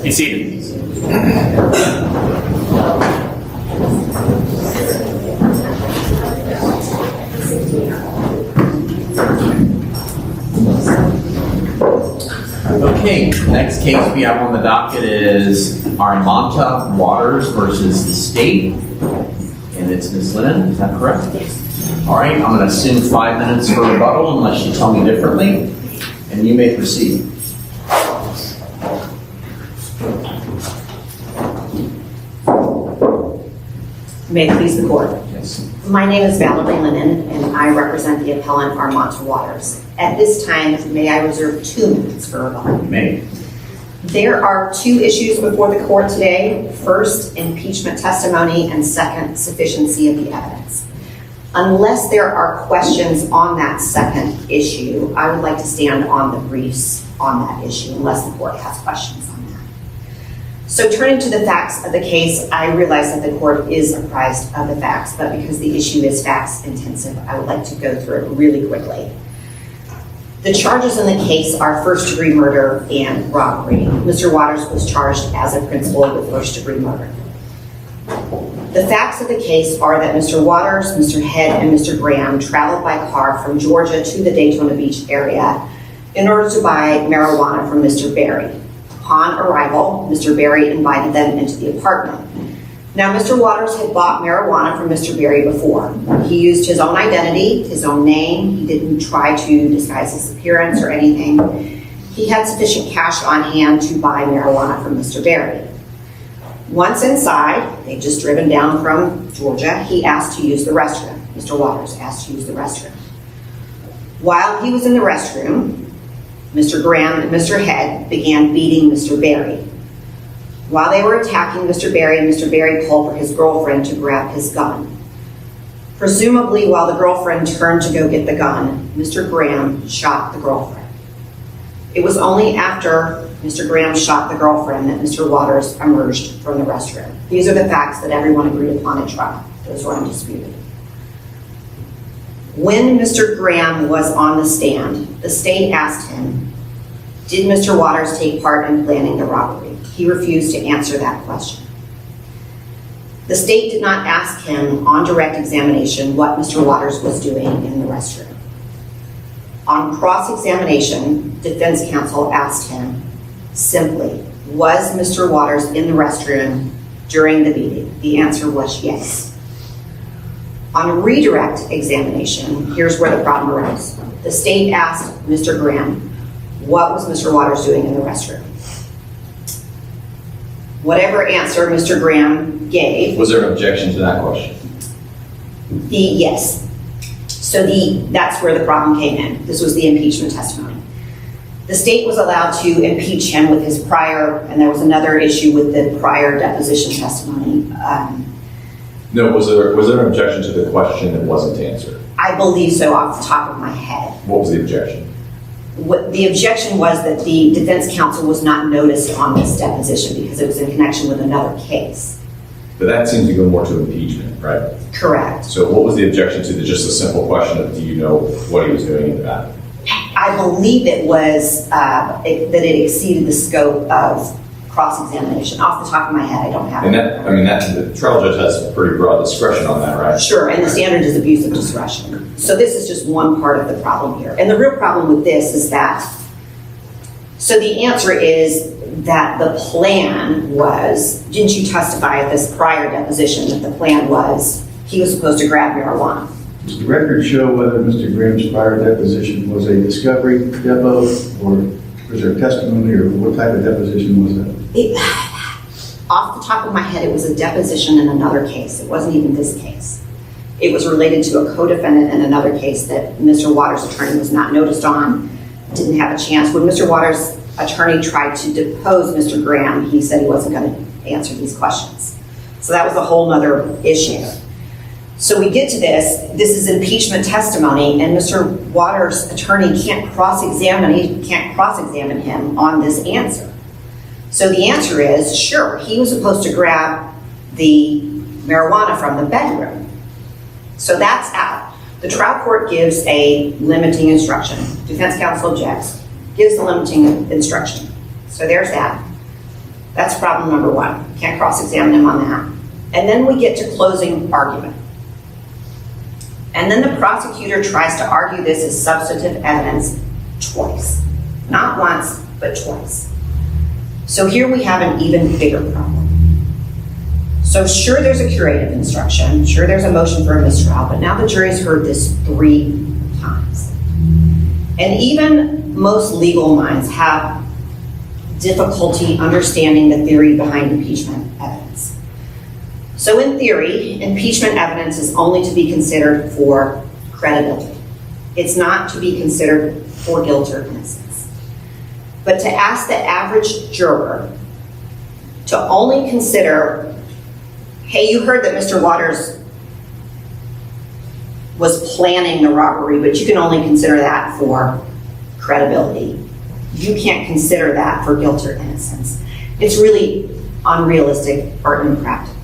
Be seated. Okay, next case we have on the docket is Armanta Waters versus the state. And it's Ms. Lennon, is that correct? Yes. All right, I'm going to assume 5 minutes for rebuttal unless you tell me differently. And you may proceed. May it please the court. Yes. My name is Valerie Lennon, and I represent the appellant Armanta Waters. At this time, may I reserve 2 minutes for rebuttal? You may. There are 2 issues before the court today. First, impeachment testimony, and second, sufficiency of the evidence. Unless there are questions on that second issue, I would like to stand on the briefs on that issue, unless the court has questions on that. So turning to the facts of the case, I realize that the court is apprised of the facts, but because the issue is facts intensive, I would like to go through it really quickly. The charges in the case are first-degree murder and robbery. Mr. Waters was charged as a principal with first-degree murder. The facts of the case are that Mr. Waters, Mr. Head, and Mr. Graham traveled by car from Georgia to the Daytona Beach area in order to buy marijuana from Mr. Berry. Upon arrival, Mr. Berry invited them into the apartment. Now, Mr. Waters had bought marijuana from Mr. Berry before. He used his own identity, his own name. He didn't try to disguise his appearance or anything. He had sufficient cash on hand to buy marijuana from Mr. Berry. Once inside, they'd just driven down from Georgia, he asked to use the restroom. Mr. Waters asked to use the restroom. While he was in the restroom, Mr. Graham and Mr. Head began beating Mr. Berry. While they were attacking Mr. Berry pulled for his girlfriend to grab his gun. Presumably, while the girlfriend turned to go get the gun, Mr. Graham shot the girlfriend. It was only after Mr. Graham shot the girlfriend that Mr. Waters emerged from the restroom. These are the facts that everyone agreed upon at trial. Those were undisputed. When Mr. Graham was on the stand, the state asked him, did Mr. Waters take part in planning the robbery? He refused to answer that question. The state did not ask him on direct examination what Mr. Waters was doing in the restroom. On cross-examination, defense counsel asked him simply, was Mr. Waters in the restroom during the beating? The answer was yes. On redirect examination, here's where the problem arose. The state asked Mr. Graham, what was Mr. Waters doing in the restroom? Whatever answer Mr. Graham gave. Was there an objection to that question? Yes. So that's where the problem came in. This was the impeachment testimony. The state was allowed to impeach him with his prior, and there was another issue with the prior deposition testimony. No, was there an objection to the question that wasn't answered? I believe so off the top of my head. What was the objection? The objection was that the defense counsel was not noticed on this deposition because it was in connection with another case. But that seems to go more to impeachment, right? Correct. So what was the objection to just a simple question of do you know what he was doing in the bathroom? I believe it was that it exceeded the scope of cross-examination. Off the top of my head, I don't have it. And the trial judge has pretty broad discretion on that, right? Sure, and the standard is abuse of discretion. So this is just one part of the problem here. And the real problem with this is that, so the answer is that the plan was, didn't you testify at this prior deposition that the plan was he was supposed to grab marijuana? Does the record show whether Mr. Graham's prior deposition was a discovery depo, or was there testimony, or what type of deposition was that? Off the top of my head, it was a deposition in another case. It wasn't even this case. It was related to a co-defendant in another case that Mr. Waters' attorney was not noticed on, didn't have a chance. When Mr. Waters' attorney tried to depose Mr. Graham, he said he wasn't going to answer these questions. So that was a whole other issue. So we get to this is impeachment testimony, and Mr. Waters' attorney can't cross-examine him on this answer. So the answer is, sure, he was supposed to grab the marijuana from the bedroom. So that's out. The trial court gives a limiting instruction. Defense counsel objects, gives the limiting instruction. So there's that. That's problem number one. Can't cross-examine him on that. And then we get to closing argument. And then the prosecutor tries to argue this as substantive evidence twice. Not once, but twice. So here we have an even bigger problem. So sure, there's a curative instruction, sure, there's a motion for a mistrial, but now the jury's heard this 3 times. And even most legal minds have difficulty understanding the theory behind impeachment evidence. So in theory, impeachment evidence is only to be considered for credibility. It's not to be considered for guilt or innocence. But to ask the average juror to only consider, hey, you heard that Mr. Waters was planning the robbery, but you can only consider that for credibility. You can't consider that for guilt or innocence. It's really unrealistic or impractical.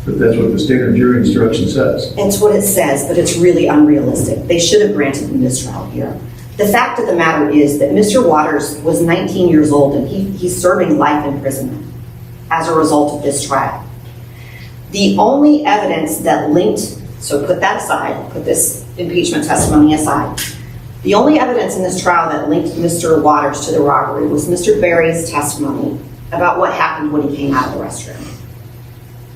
But that's what the standard jury instruction says. It's what it says, but it's really unrealistic. They should have granted the mistrial here. The fact of the matter is that Mr. Waters was 19 years old and he's serving life imprisonment as a result of this trial. The only evidence that linked, so put that aside, put this impeachment testimony aside, the only evidence in this trial that linked Mr. Waters to the robbery was Mr. Berry's testimony about what happened when he came out of the restroom.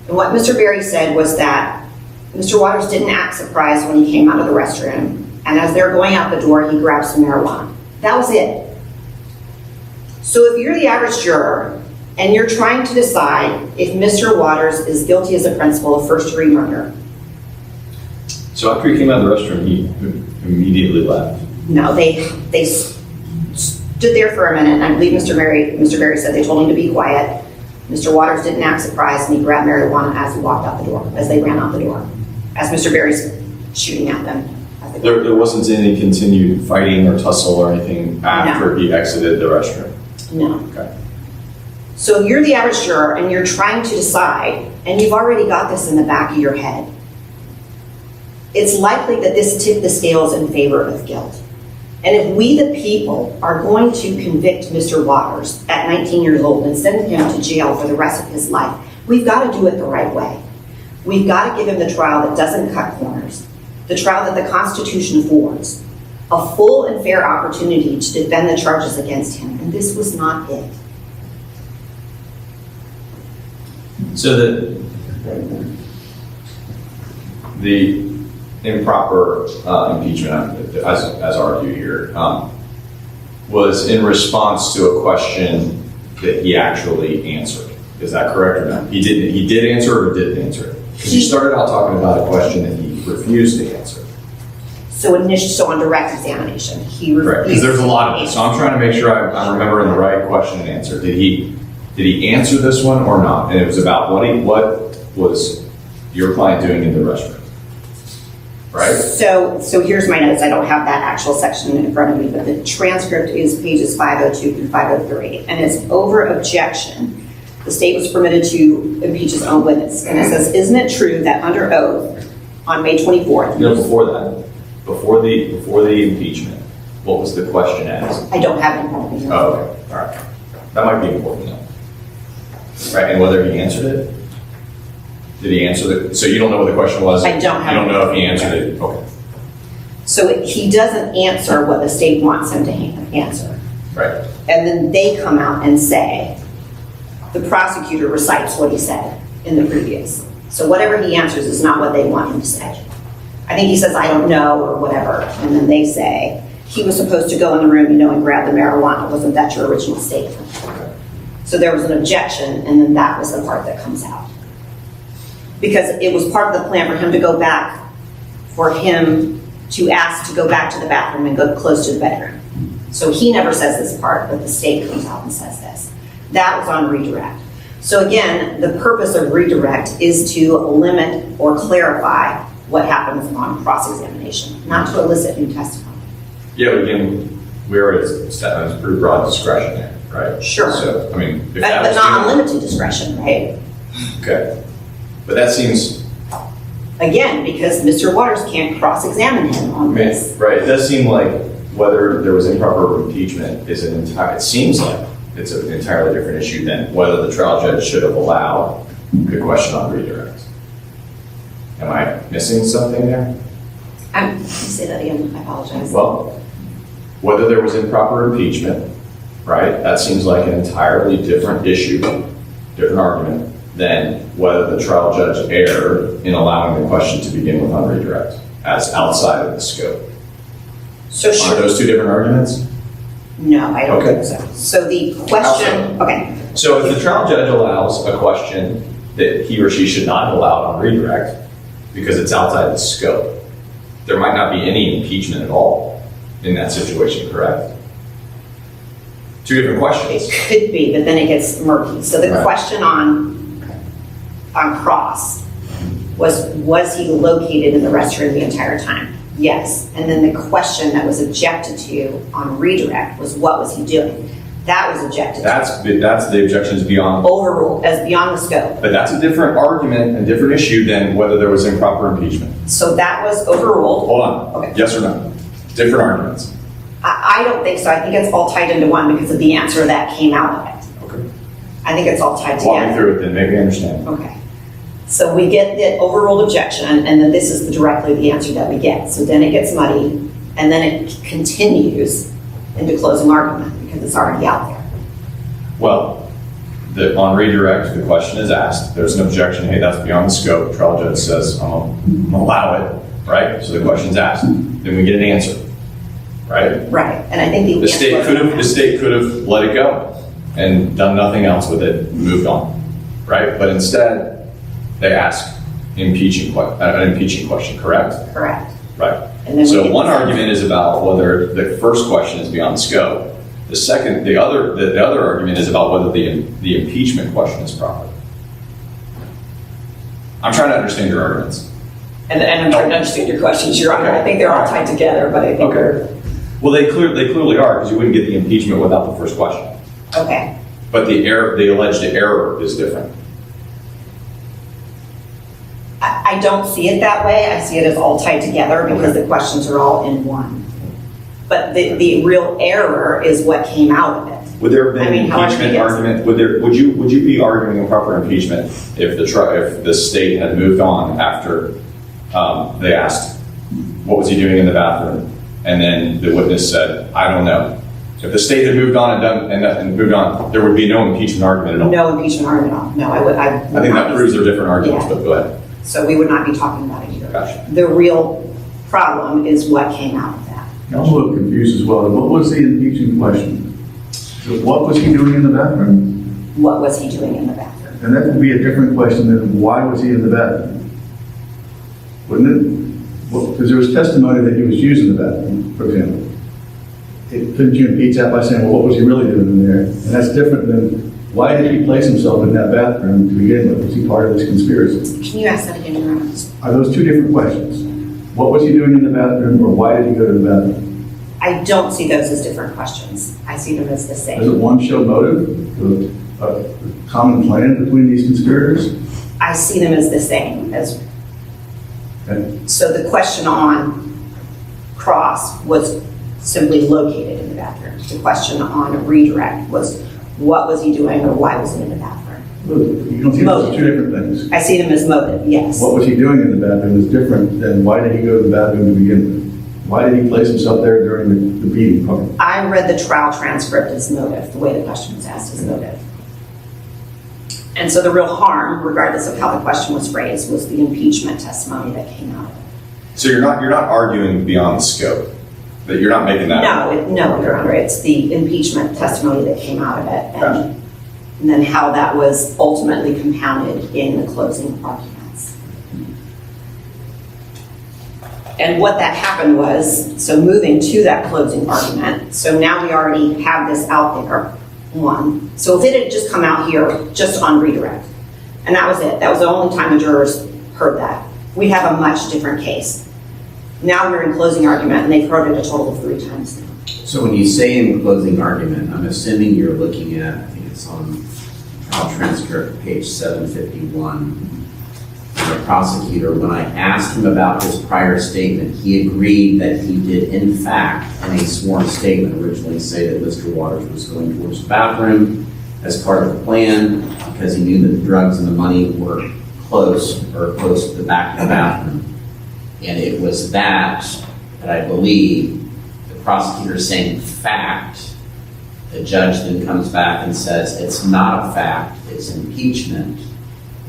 And what Mr. Berry said was that Mr. Waters didn't act surprised when he came out of the restroom, and as they're going out the door, he grabbed some marijuana. That was it. So if you're the average juror, and you're trying to decide if Mr. Waters is guilty as a principal of first-degree murder. So after he came out of the restroom, he immediately left. No, they stood there for a minute, and I believe Mr. Berry said they told him to be quiet. Mr. Waters didn't act surprised, and he grabbed marijuana as he walked out the door, as they ran out the door, as Mr. Berry's shooting at them. There wasn't any continued fighting or tussle or anything after he exited the restroom? No. Okay. So you're the average juror, and you're trying to decide, and you've already got this in the back of your head. It's likely that this tipped the scales in favor of guilt. And if we, the people, are going to convict Mr. Waters at 19 years old and send him to jail for the rest of his life, we've got to do it the right way. We've got to give him the trial that doesn't cut corners, the trial that the Constitution affords, a full and fair opportunity to defend the charges against him, and this was not it. So the improper impeachment, as argued here, was in response to a question that he actually answered. Is that correct or not? He did answer or didn't answer? Because you started out talking about a question that he refused to answer. So on direct examination, he refused. Right, because there's a lot of it. So I'm trying to make sure I'm remembering the right question and answer. Did he answer this one or not? And it was about what was your client doing in the restroom, right? So here's my notes. I don't have that actual section in front of me, but the transcript is pages 502 through 503, and it's over objection. The state was permitted to impeach his own witness, and it says, "Isn't it true that under oath on May 24th?" No, before that, before the impeachment, what was the question asked? I don't have it in front of me. Oh, okay, all right. That might be important though. Right, and whether he answered it? Did he answer so you don't know what the question was? I don't have You don't it. know if he answered it? Okay. So he doesn't answer what the state wants him to answer. Right. And then they come out and say, the prosecutor recites what he said in the previous. So whatever he answers is not what they want him to say. I think he says, "I don't know," or whatever. And then they say, he was supposed to go in the room, and grab the marijuana. Wasn't that your original statement? So there was an objection, and then that was the part that comes out. Because it was part of the plan for him to go back, for him to ask to go back to the bathroom and go close to the bedroom. So he never says this part, but the state comes out and says this. That was on redirect. So again, the purpose of redirect is to limit or clarify what happens on cross-examination, not to elicit new testimony. Yeah, but again, we already established it's pretty broad discretion there, right? Sure. So, I mean, if But that was not given- unlimited discretion, right? Okay. But that seems, Again, because Mr. Waters can't cross-examine him on this. right, it does seem like whether there was improper impeachment is an entire, it seems like it's an entirely different issue than whether the trial judge should have allowed the question on redirect. Am I missing something there? Say that again, I apologize. Well, whether there was improper impeachment, right? That seems like an entirely different issue, different argument than whether the trial judge erred in allowing the question to begin with on redirect as outside of the scope. So Are sure, those two different arguments? no, I don't Okay. think so. So the question, okay, So if the trial judge allows a question that he or she should not allow on redirect because it's outside the scope, there might not be any impeachment at all in that situation, correct? Two different it questions. could be, but then it gets murky. So the Right. question on Cross was he located in the restroom the entire time? Yes. And then the question that was objected to on redirect was what was he doing? That was objected to. That's the objections beyond, Overruled as beyond the scope. but that's a different argument, a different issue than whether there was improper impeachment. So that was overruled. Hold on. Okay. Yes or no? Different arguments. I don't think so. I think it's all tied into one because of the answer that came out of it. Okay. I think it's all tied Walk me together. through it then, make me understand. Okay. So we get the overruled objection, and then this is directly the answer that we get. So then it gets muddy, and then it continues into closing argument because it's already out there. Well, on redirect, the question is asked, there's an objection, hey, that's beyond the scope, trial judge says, I'm gonna allow it, right? So the question's asked, then we get an answer, right? Right, and I think the The answer state was- the state could have let it go and done nothing else with it, moved on, right? But instead, they ask an impeaching question, correct? Correct. Right. And then we So get one the- argument is about whether the first question is beyond scope. The other argument is about whether the impeachment question is proper. I'm trying to understand your arguments. And I'm trying to understand your questions, Your Honor. I think they're all tied together, but I think Okay. Well, they clearly are, because you wouldn't get the impeachment without the first question. okay. But the alleged error is different. I don't see it that way. I see it as all tied together because the questions are all in one. But the real error is what came out of it. Would there have been I mean, an how much impeachment it is. argument? Would you be arguing a proper impeachment if the state had moved on after they asked what was he doing in the bathroom, and then the witness said, I don't know. If the state had moved on and moved on, there would be no impeachment argument at all. No impeachment argument at all. No, I would I think that proves they're different arguments, Yeah. but go ahead. So we would not be talking about it here. Gotcha. The real problem is what came out of that. I'm a little confused as well. What was the impeaching question? So what was he doing in the bathroom? What was he doing in the bathroom? And that would be a different question than why was he in the bathroom? Wouldn't it? Well, because there was testimony that he was using the bathroom, for example. Couldn't you impeach that by saying, well, what was he really doing in there? And that's different than, why did he place himself in that bathroom to begin with? Was he part of this conspiracy? Can you ask that again, Your Honor? Are those two different questions? What was he doing in the bathroom, or why did he go to the bathroom? I don't see those as different questions. I see them as the Does same. it one show motive, a common plan between these conspirators? I see them as the same as, Okay. so the question on Cross was simply located in the bathroom. The question on redirect was what was he doing or why was he in the bathroom? You don't see those as two different things. I see them as motive, yes. What was he doing in the bathroom is different than why did he go to the bathroom to begin with? Why did he place himself there during the beating part? I read the trial transcript as motive, the way the question was asked as motive. And so the real harm, regardless of how the question was phrased, was the impeachment testimony that came out of it. So you're not arguing beyond the scope, that you're not making that. No, Your Honor, it's the impeachment testimony that came out of it. Gotcha. And then how that was ultimately compounded in the closing arguments. And what that happened was, so moving to that closing argument, so now we already have this out there, one. So if it had just come out here just on redirect, and that was it, that was the only time the jurors heard that, we'd have a much different case. Now we're in closing argument, and they've heard it a total of 3 times now. So when you say in closing argument, I'm assuming you're looking at, I think it's on trial transcript, page 751. the prosecutor, when I asked him about his prior statement, he agreed that he did in fact, in a sworn statement, originally say that Mr. Waters was going towards the bathroom as part of the plan because he knew that the drugs and the money were close to the back of the bathroom. And it was that I believe the prosecutor is saying fact. The judge then comes back and says it's not a fact, it's impeachment.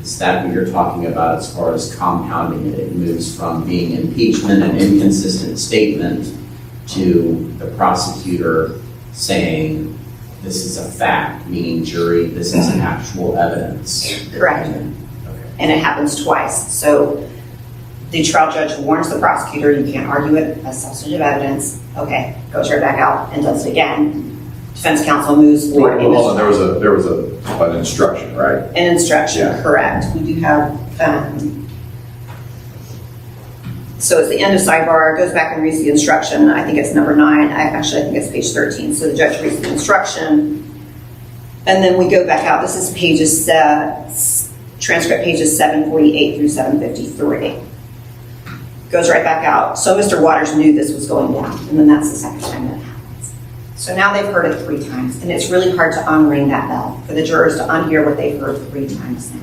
Is that what you're talking about as far as compounding it? It moves from being impeachment, an inconsistent statement, to the prosecutor saying this is a fact, meaning jury, this is actual evidence. Correct. Okay. And it happens twice. So the trial judge warns the prosecutor, you can't argue it as substantive evidence. Okay, goes right back out and does it again. Defense counsel moves forward. Well, hold on, there was an instruction, right? An instruction, Yeah. correct. We do have, so it's the end of sidebar, goes back and reads the instruction. I think it's number 9. I think it's page 13. So the judge reads the instruction. And then we go back out. This is pages, transcript pages 748 through 753. Goes right back out. So Mr. Waters knew this was going down. And then that's the second time that happens. So now they've heard it 3 times. And it's really hard to unring that bell for the jurors to unhear what they've heard 3 times now.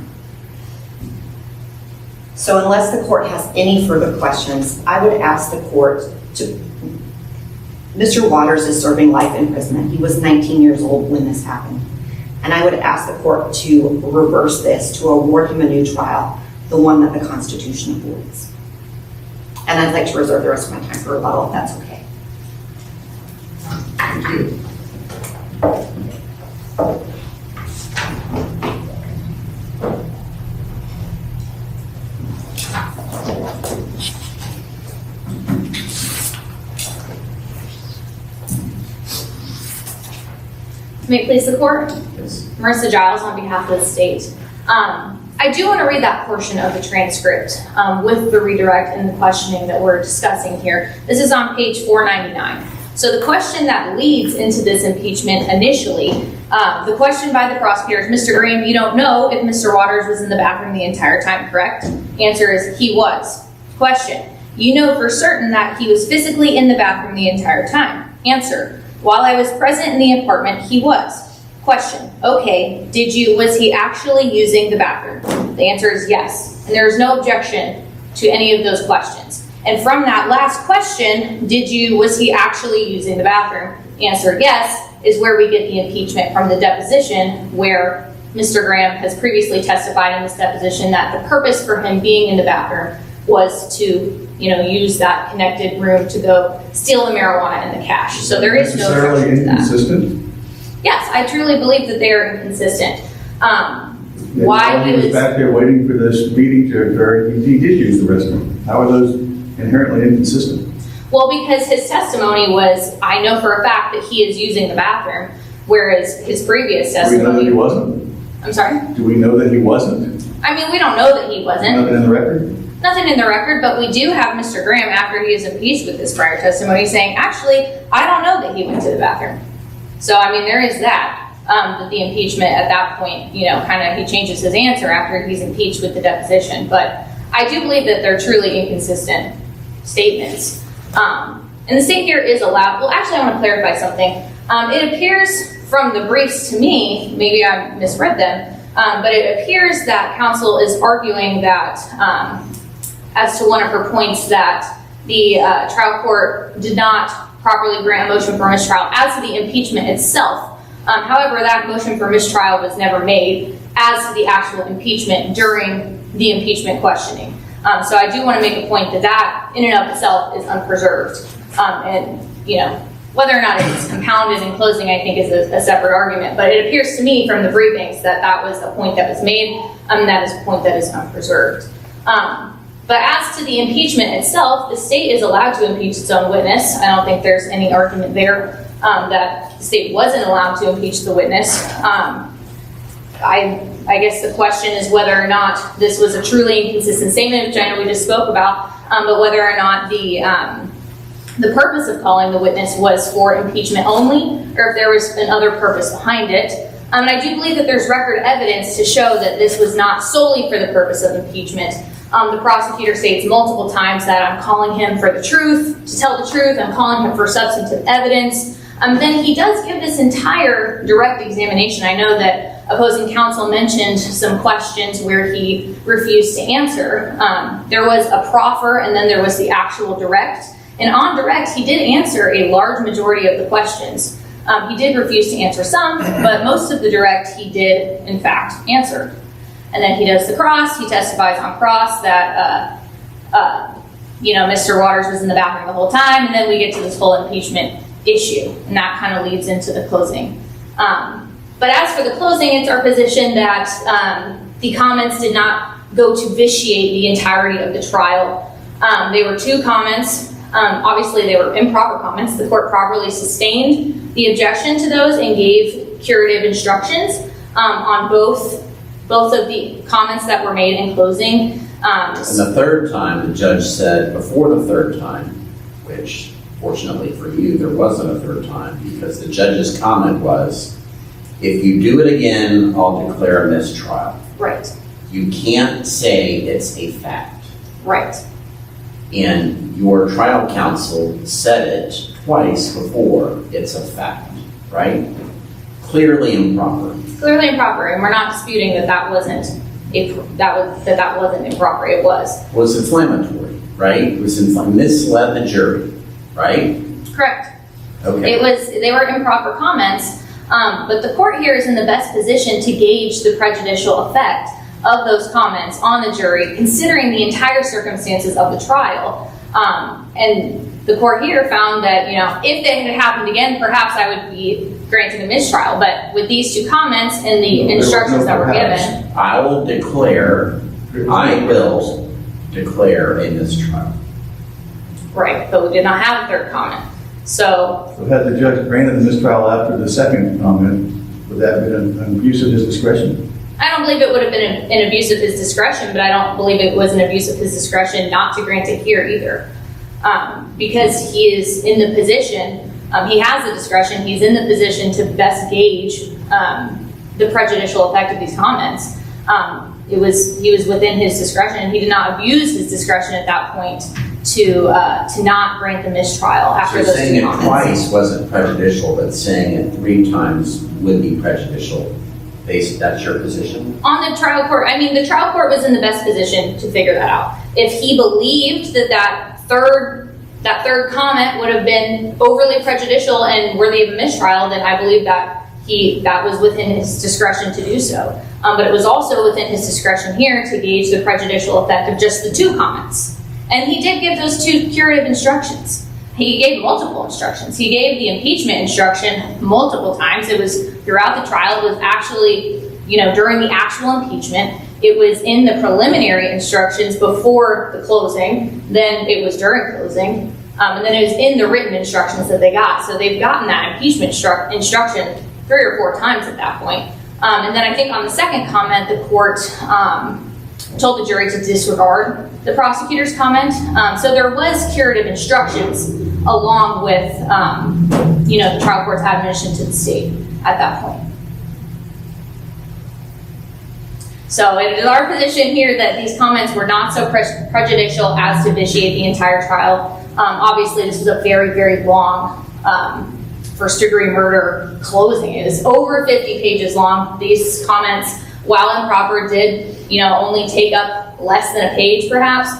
So unless the court has any further questions, I would ask the court to, Mr. Waters is serving life imprisonment. He was 19 years old when this happened. And I would ask the court to reverse this, to award him a new trial, the one that the Constitution affords. And I'd like to reserve the rest of my time for rebuttal, if that's okay. Thank you. May it please the court? Yes. Marissa Giles on behalf of the state. I do want to read that portion of the transcript with the redirect and the questioning that we're discussing here. This is on page 499. So the question that leads into this impeachment initially, the question by the prosecutor is, Mr. Graham, you don't know if Mr. Waters was in the bathroom the entire time, correct? Answer is, he was. Question, you know for certain that he was physically in the bathroom the entire time? Answer, while I was present in the apartment, he was. Question, okay, was he actually using the bathroom? The answer is yes. And there is no objection to any of those questions. And from that last question, was he actually using the bathroom? Answer yes, is where we get the impeachment from the deposition, where Mr. Graham has previously testified in this deposition that the purpose for him being in the bathroom was to, use that connected room to go steal the marijuana and the cash. So there is no objection to that. Inconsistent? Yes, I truly believe that they are inconsistent. Why he was back there waiting for this meeting to occur, he did use the restroom. How are those inherently inconsistent? Well, because his testimony was, I know for a fact that he is using the bathroom, whereas his previous Do we know that testimony. he wasn't? I'm sorry? Do we know that he wasn't? I mean, we don't know that he wasn't. Nothing in the record? Nothing in the record, but we do have Mr. Graham, after he is impeached with this prior testimony, saying, actually, I don't know that he went to the bathroom. So, I mean, there is that. That the impeachment at that point, he changes his answer after he's impeached with the deposition. But I do believe that they're truly inconsistent statements. And the state here is allowed, well, actually, I want to clarify something. It appears from the briefs to me, maybe I misread them, but it appears that counsel is arguing that, as to one of her points, that the trial court did not properly grant a motion for mistrial as to the impeachment itself. However, that motion for mistrial was never made as to the actual impeachment during the impeachment questioning. So I do want to make a point that in and of itself is unpreserved. And, whether or not it's compounded in closing, I think is a separate argument. But it appears to me from the briefings that that was a point that was made, and that is a point that is unpreserved. But as to the impeachment itself, the state is allowed to impeach its own witness. I don't think there's any argument there that the state wasn't allowed to impeach the witness. I guess the question is whether or not this was a truly inconsistent statement, which I know we just spoke about, but whether or not the purpose of calling the witness was for impeachment only, or if there was another purpose behind it. And I do believe that there's record evidence to show that this was not solely for the purpose of impeachment, The prosecutor states multiple times that I'm calling him for the truth, to tell the truth, I'm calling him for substantive evidence. Then he does give this entire direct examination. I know that opposing counsel mentioned some questions where he refused to answer. There was a proffer and then there was the actual direct. And on direct, he did answer a large majority of the questions. He did refuse to answer some, but most of the direct he did, in fact, answer. And then he does the cross. He testifies on cross that, Mr. Waters was in the bathroom the whole time. And then we get to this whole impeachment issue. And that kind of leads into the closing. But as for the closing, it's our position that the comments did not go to vitiate the entirety of the trial. They were two comments. Obviously, they were improper comments. The court properly sustained the objection to those and gave curative instructions on both of the comments that were made in closing. And the third time, the judge said, before the third time, which fortunately for you, there wasn't a third time, because the judge's comment was, if you do it again, I'll declare a mistrial. Right. You can't say it's a fact. Right. And your trial counsel said it twice before, it's a fact, right? Clearly improper. Clearly improper, and we're not disputing that wasn't improper. It was. It was inflammatory, right? It was misled the jury, right? Correct. Okay. They were improper comments, but the court here is in the best position to gauge the prejudicial effect of those comments on the jury, considering the entire circumstances of the trial. And the court here found that, if they had happened again, perhaps I would be granting a mistrial. But with these two comments and the instructions that were given, I will declare a mistrial. right, but we did not have a third comment. So had the judge granted the mistrial after the second comment, would that have been an abuse of his discretion? I don't believe it would have been an abuse of his discretion, but I don't believe it was an abuse of his discretion not to grant it here either. Because he is in the position, he has the discretion, he's in the position to best gauge the prejudicial effect of these comments. He was within his discretion, and he did not abuse his discretion at that point to not grant the mistrial after So those saying two it comments. twice wasn't prejudicial, but saying it 3 times would be prejudicial. That's your position? On the trial court, the trial court was in the best position to figure that out. If he believed that third comment would have been overly prejudicial and worthy of a mistrial, then I believe that was within his discretion to do so. But it was also within his discretion here to gauge the prejudicial effect of just the 2 comments. And he did give those 2 curative instructions. He gave multiple instructions. He gave the impeachment instruction multiple times. It was throughout the trial. It was actually, during the actual impeachment. It was in the preliminary instructions before the closing. Then it was during closing. And then it was in the written instructions that they got. So they've gotten that impeachment instruction 3 or 4 times at that point. And then I think on the second comment, the court told the jury to disregard the prosecutor's comment. So there was curative instructions along with, the trial court's admonition to the state at that point. So it is our position here that these comments were not so prejudicial as to vitiate the entire trial. Obviously, this was a very, very long first-degree murder closing. It is over 50 pages long. These comments, while improper, did only take up less than a page, perhaps,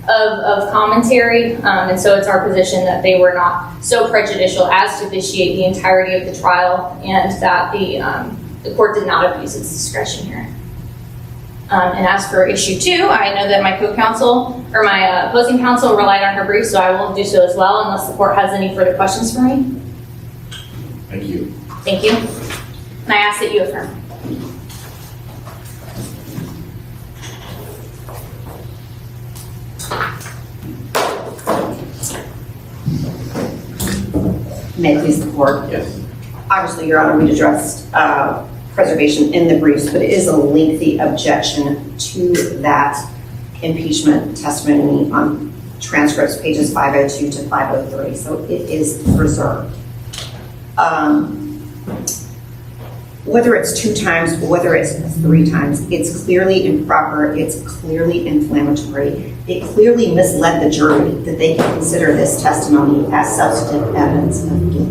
of commentary. And so it's our position that they were not so prejudicial as to vitiate the entirety of the trial, and that the court did not abuse its discretion here. And as for issue 2, I know that my co-counsel or my opposing counsel relied on her brief, so I will do so as well unless the court has any further questions for me. Thank you. Thank you. And I ask that you affirm. May it please the court. Yes. Obviously, Your Honor, we addressed preservation in the briefs, but it is a lengthy objection to that impeachment testimony on transcripts, pages 502 to 503, so it is preserved. whether it's 2 times, whether it's 3 times, it's clearly improper, it's clearly inflammatory. It clearly misled the jury that they can consider this testimony as substantive evidence of guilt.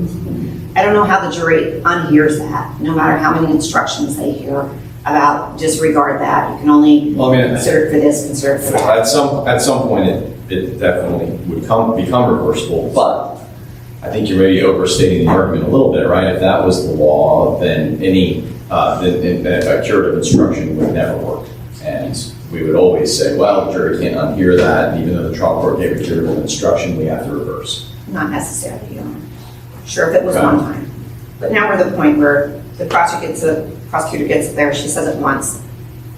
I don't know how the jury unhears that, no matter how many instructions they hear about disregard that. You can only Well, I mean, consider it for this, consider it for that. At some point, it definitely would become reversible, but I think you're maybe overstating the argument a little bit, right? If that was the law, then a curative instruction would never work. And we would always say, well, the jury can't unhear that, and even though the trial court gave a curative instruction, we have to reverse. Not necessarily, Your Honor. Sure, if it was one time. But now we're at the point where the prosecutor gets up there, she says it once,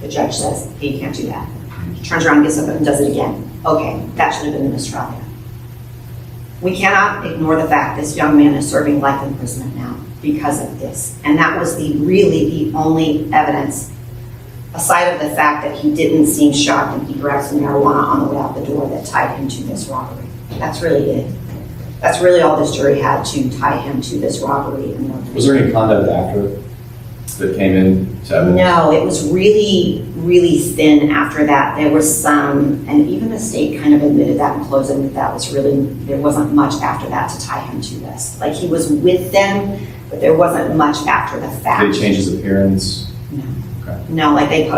the judge says, hey, you can't do that. He turns around, gets up and does it again. Okay, that should have been a mistrial. We cannot ignore the fact this young man is serving life imprisonment now because of this. And that was really the only evidence, aside of the fact that he didn't seem shocked and he grabbed some marijuana on the way out the door, that tied him to this robbery. That's really it. That's really all this jury had to tie him to this robbery. Was there any conduct after that came in to evidence? No, it was really thin after that. There was some, and even the state kind of admitted that in closing, that was really, there wasn't much after that to tie him to this. Like, he was with them, but there wasn't much after the fact. Did they change his appearance? No. Okay. No, like they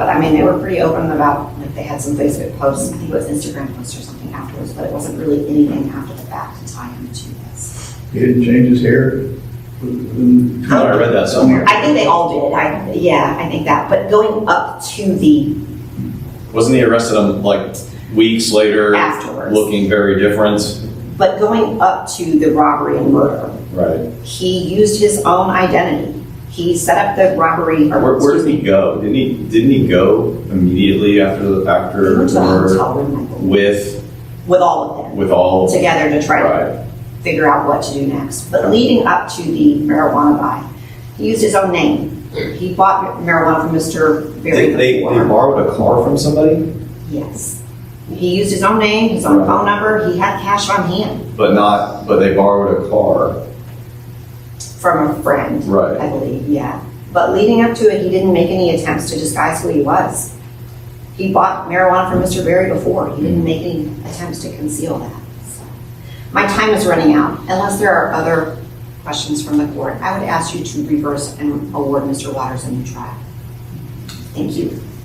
were pretty open about, like they had some Facebook posts, I think it was Instagram posts or something afterwards, but it wasn't really anything after the fact to tie him to this. He didn't change his hair? I thought I read that somewhere. I think they all did. I think that. But going up to the Wasn't he arrested like weeks later? Afterwards. Looking very different? But going up to the robbery and murder, Right. he used his own identity. He set up the robbery. Where did he go? Didn't he go immediately after He went to the the murder hotel room, I believe, with all of them, with all together to try to right? figure out what to do next. But leading up to the marijuana buy, he used his own name. He bought marijuana from Mr. Berry They before. borrowed a car from somebody, Yes. He used his own name, his own phone number. He had cash on hand but they borrowed a car. from a friend. Right. I believe, yeah. But leading up to it, he didn't make any attempts to disguise who he was. He bought marijuana from Mr. Berry before. He didn't make any attempts to conceal that. So, my time is running out. Unless there are other questions from the court, I would ask you to reverse and award Mr. Waters a new trial. Thank you.